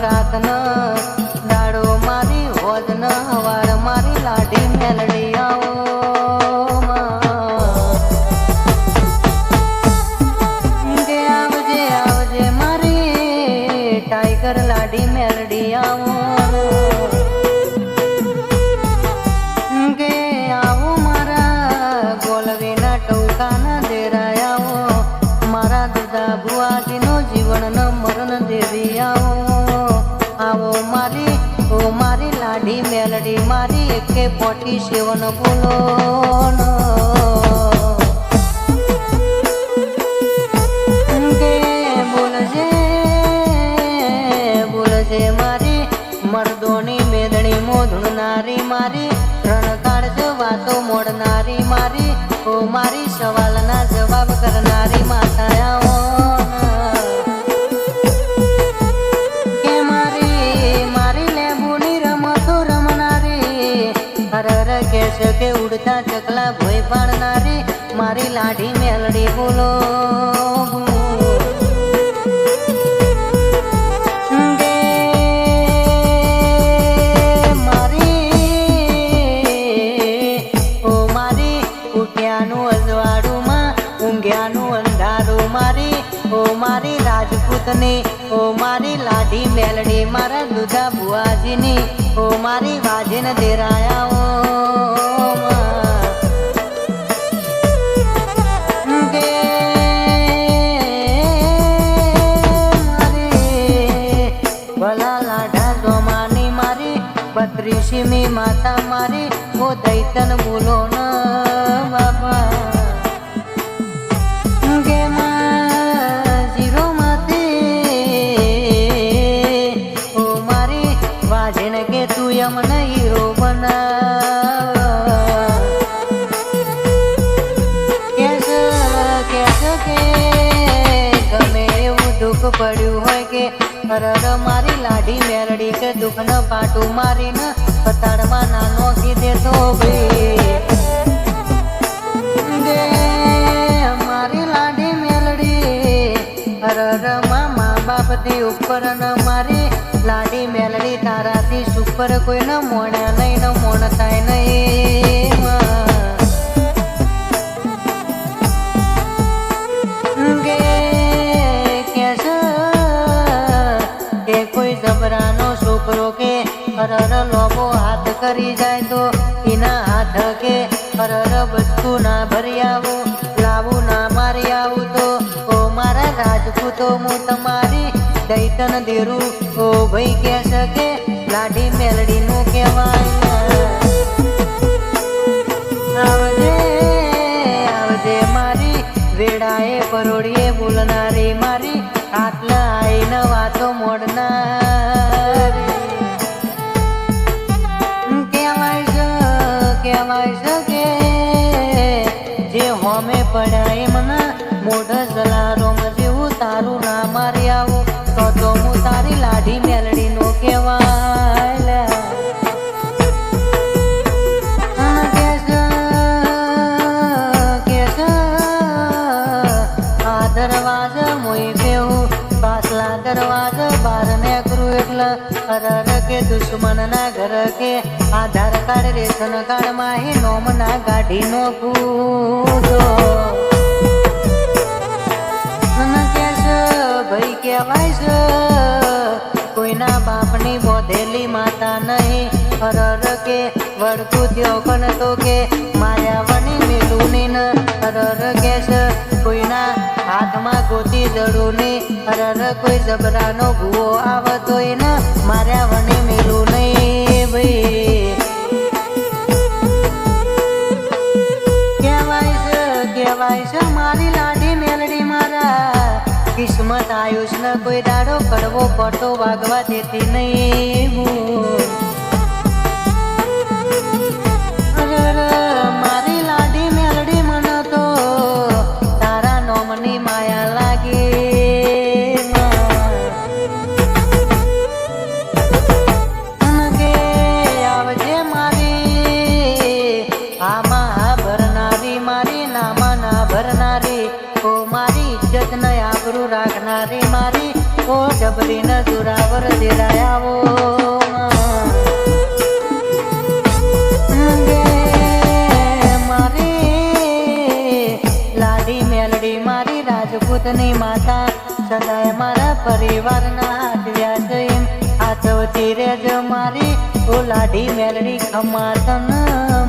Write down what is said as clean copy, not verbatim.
રાતન દાડો મારી હોદન હવાર મારી લાડી મેલડી આવો કે આવજે આવજે મારી ટાઈગર લાડી મેલડી આવો કે આવો મારા ગોલવીના ટોકાના દેરાય આવો મારા દાદા બુઆજીનો જીવન મરણ દેવી આવો મારી ઓ મારી લાડી મેલડી મારી એકે 47 બોલો કે બોલજે મારી મર્દોની મેદણી મોધુણનારી મારી રણકાળ વાતો મોડનારી મારી ઓ મારી સવાલના જવાબ કરનારી માતા કે મારી લેબુની રમતો રમનારી હરર કેશ કે ઉડતા ચકલા ભોય પાડનારી મારી લાડી મેલડી બોલો મારી રાજપૂતની ઓ મારી લાડી મેલડી મારા દુધા બુઆજીની ઓ મારી વાજીન દેરાયા કે મારી ભલા લાઢા જોમાની મારી 32મી માતા મારી ઓ દૈતન બોલો ન બાપા મને હીરો કેસ કે ગમે એવું દુઃખ પડ્યું હોય કે હરર મારી લાડી મેરડી કે દુઃખ ન પાટું મારીને પતાડમાં નાનો કીધે તો મારી લાડી મેલડી હરર મા બાપ થી ઉપર ન મારી લાડી મેલડી તારાથી સુપર કોઈ ન મોણ્યા નહીં ન મોણ થાય નહીં કે કોઈ જબરાનો છોકરો કે હરર લોબો હાથ કરી જાય તો એના હાથ કે હરર બચકું ના ભરી આવું લાવું ના મારી આવું તો ઓ મારા રાજપૂતો હું તમારી દૈતન દેરું ઓ ભાઈ કે શકે લાડી મેલડી નું કહેવાય આવજે આવજે મારી વેડાએ પરોડીએ બોલનારી મારી આટલા આઈને વાતો મોડનારી કહેવાય છે જે હોમે પડ્યા એ મને મોઢ જલારોમ જેવું તારું ના મારી આવું તો હું તારી લાડી મેલડી નો કહેવાય આ દરવાજા મોઈ બેવું પાછલા દરવાજા બાર ને કરું એટલે હરર કે દુશ્મન ના ઘર કે આધાર કાર્ડ રેશન કાર્ડ માં હે નોમ ના ગાડી નો પૂજો ભાઈ કહેવાય છે કોઈના બાપની બોધેલી માતા નહીં હરર કે વળતું થયો કન તો કે માયાવની મેલુની ન હરર કે છે કોઈના હાથમાં ગોતી જડું નહીં હરર કોઈ જબરાનો ભૂવો આવતો એને માયાવની મેલું નહીં ભાઈ કહેવાય છે મારી લાડી મેલડી મારા કિસ્મત આયુષ ન કોઈ દાડો કડવો પડતો વાગવા દેતી નહીં મારી લાડી મેલડી મને તો તારા નોમની માયા લાગે કે આવજે મારી આમાં ભરનારી મારી નામાં ના ભરનારી ઓ મારી ઇજ્જત ન આબરૂ રાખનારી મારી ઓ જબરી કરીને જોરાવર દેરાયાવો મારી લાડી મેલડી મારી રાજપૂતની માતા સદાય મારા પરિવારના હાથવ્યા છે હાથવતી રેજ મારી ઓ લાડી મેલડી ખમાતન